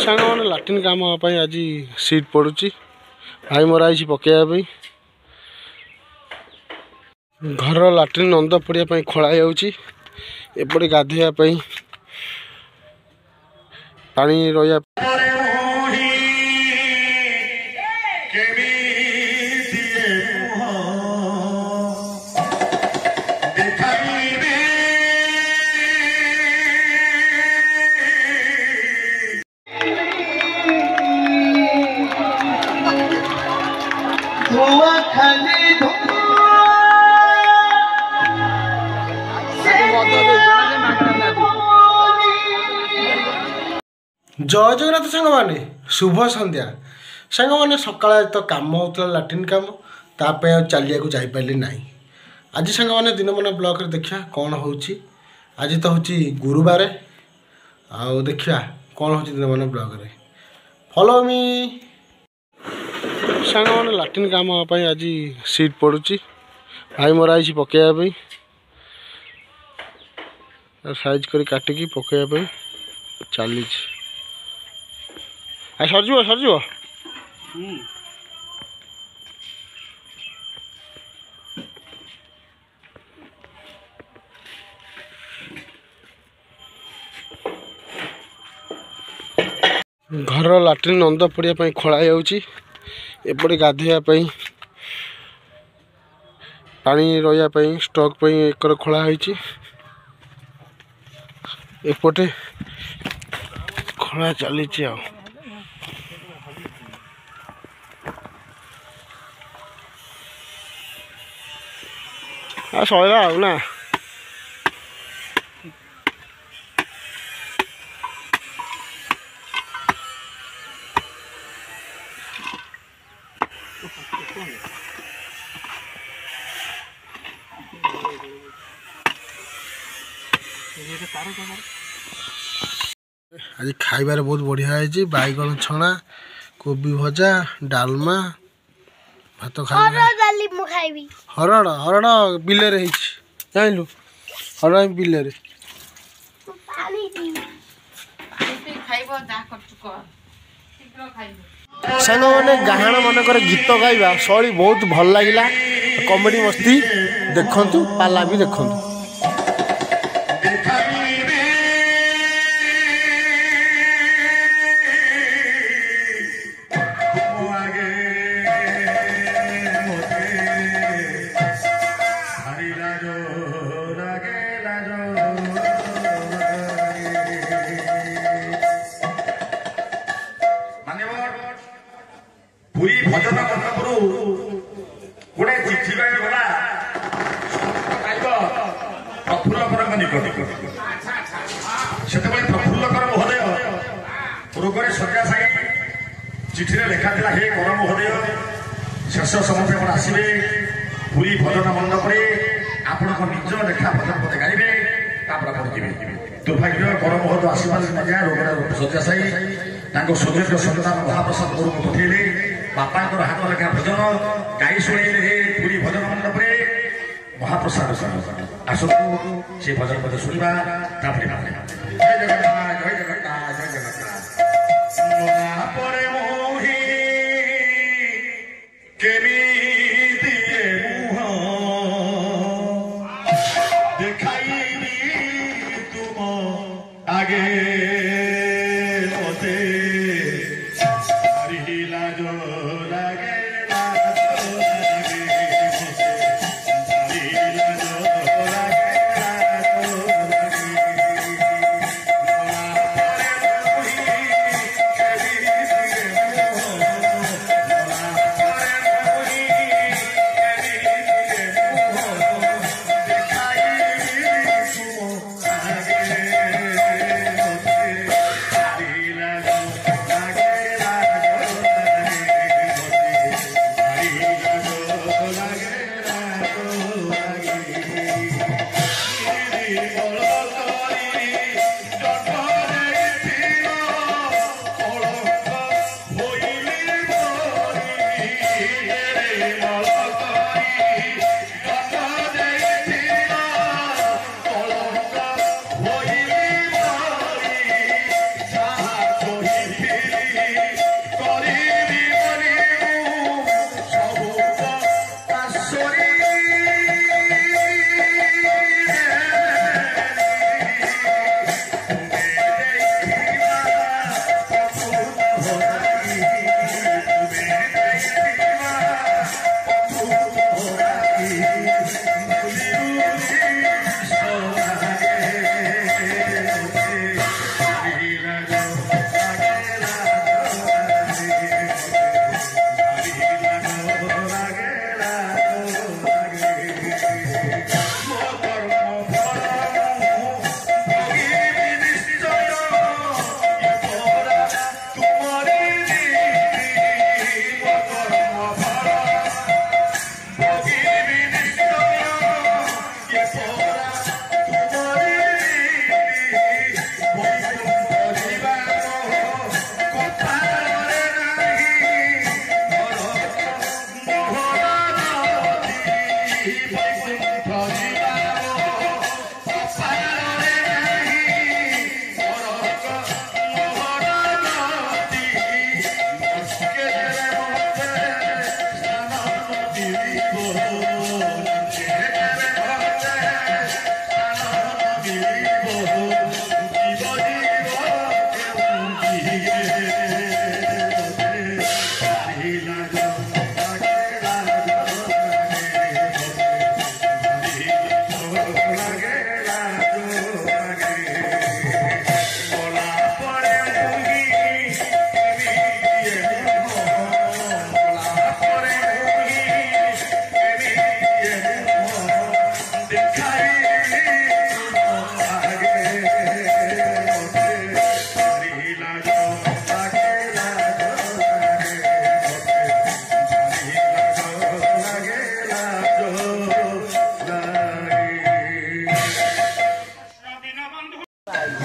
सांग मैंने लाट्रिन काम आज सीट पड़ुची भाई मोर आई पकड़ा घर लाट्रिन नंद पड़िया खोला एपटे गाधोया पानी रहा जय जगन्नाथ सांग मैंने शुभ संध्या सांग मैंने सकाल तो कम होता लाट्रिन कम ताप चलिया को जापारे ना आज सांग मैंने दिन मन ब्लॉक देखा कौन हो आज तो हूँ गुरुवार आउ देखा कौन हो दिन मन ब्लॉक फॉलो मी सांग मैंने लाट्रिन काम आज सीट पड़ुची भाई मोर आई पकड़ा साइज कर काटिकी पकड़ा चली सरज घर लाट्रिन नंद पड़िया खोला एपटे गाधोया पानी रहा स्टॉक एकर खोला एपटे खोला चली सैला ना आज खाइबार बहुत बढ़िया है बैगन छणा कोबी भजा डालमा भात खाइबी हरड़ हरड़ बिल जानलु हरड़ बिल सांग मैंने गाहण मनकर गीत गाइबा शैली बहुत भल लगिला कॉमेडी मस्ती देखंतु पाला भी देखंतु पूरी भजन मंडपरू गोटे चिठी गला प्रफुल्लकर निकट से प्रफुल्लकर महोदय रोगरे शଯ୍या साई चिठी लेखा था हे कर महोदय शेष समस्ते आसवे पूरी भजन मंडप आपण निज लेखा भजन पद गाइबे दुर्भाग्य कर महोदय आसपार रोगरे शଯ୍या साई सुदीर्घ सन्तान महाप्रसाद गुरु पठेले बापा हाथ लेखा भजन गाई शुणे पूरी भजन मंडप महाप्रसाद आसतु से भजन पद शुणा जय जगन्नाथ जय जगन्नाथ जय जगन्नाथ मोही देखाई तुम आगे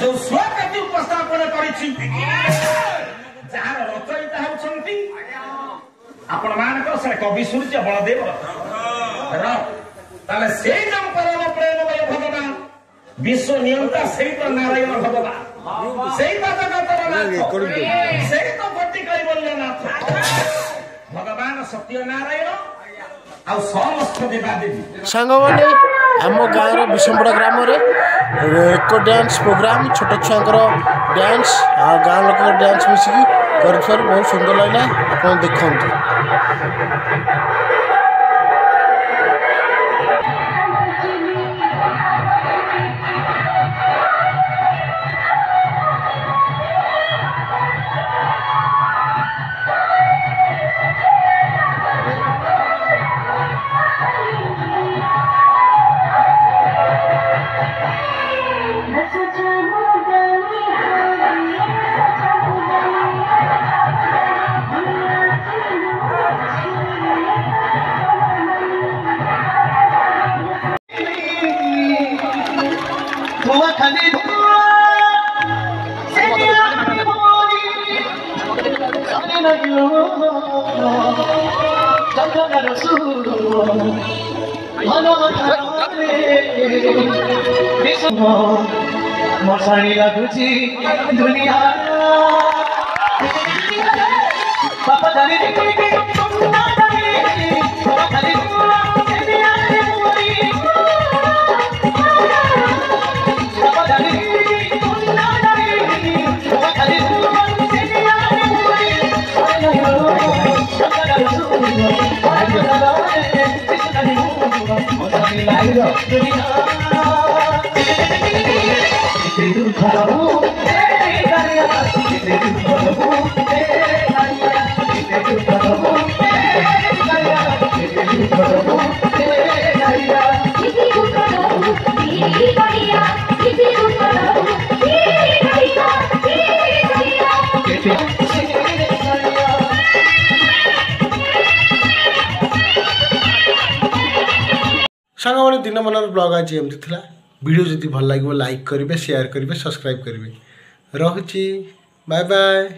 जो स्वकति उपस्थापन करिछि जार रचयिता होउछन्ति आपण मानकर से कवि सूर्य बलदेव ताले सेई नाम परम प्रेममय भगवान विश्व नियंता सेई तो नारायण भगवान सेई पादगतर नाथ सेई तो भट्टी कैवल्यनाथ भगवान सत्य नारायण आ समस्त देवादेवी सांगवाने आम गाँव विषमपड़ा ग्राम एक डांस प्रोग्राम छोट छुआर डांस गाँव लोक डांस मिसिकी कर बहुत सुंदर लगा आप देखते। मसाणी लगुची दुनिया पापा जाने सांग दिन मनर ब्लॉग आज एमती था वीडियो जदि भल लगे लाइक करेंगे शेयर करेंगे सब्सक्राइब करेंगे रहुची बाय बाय।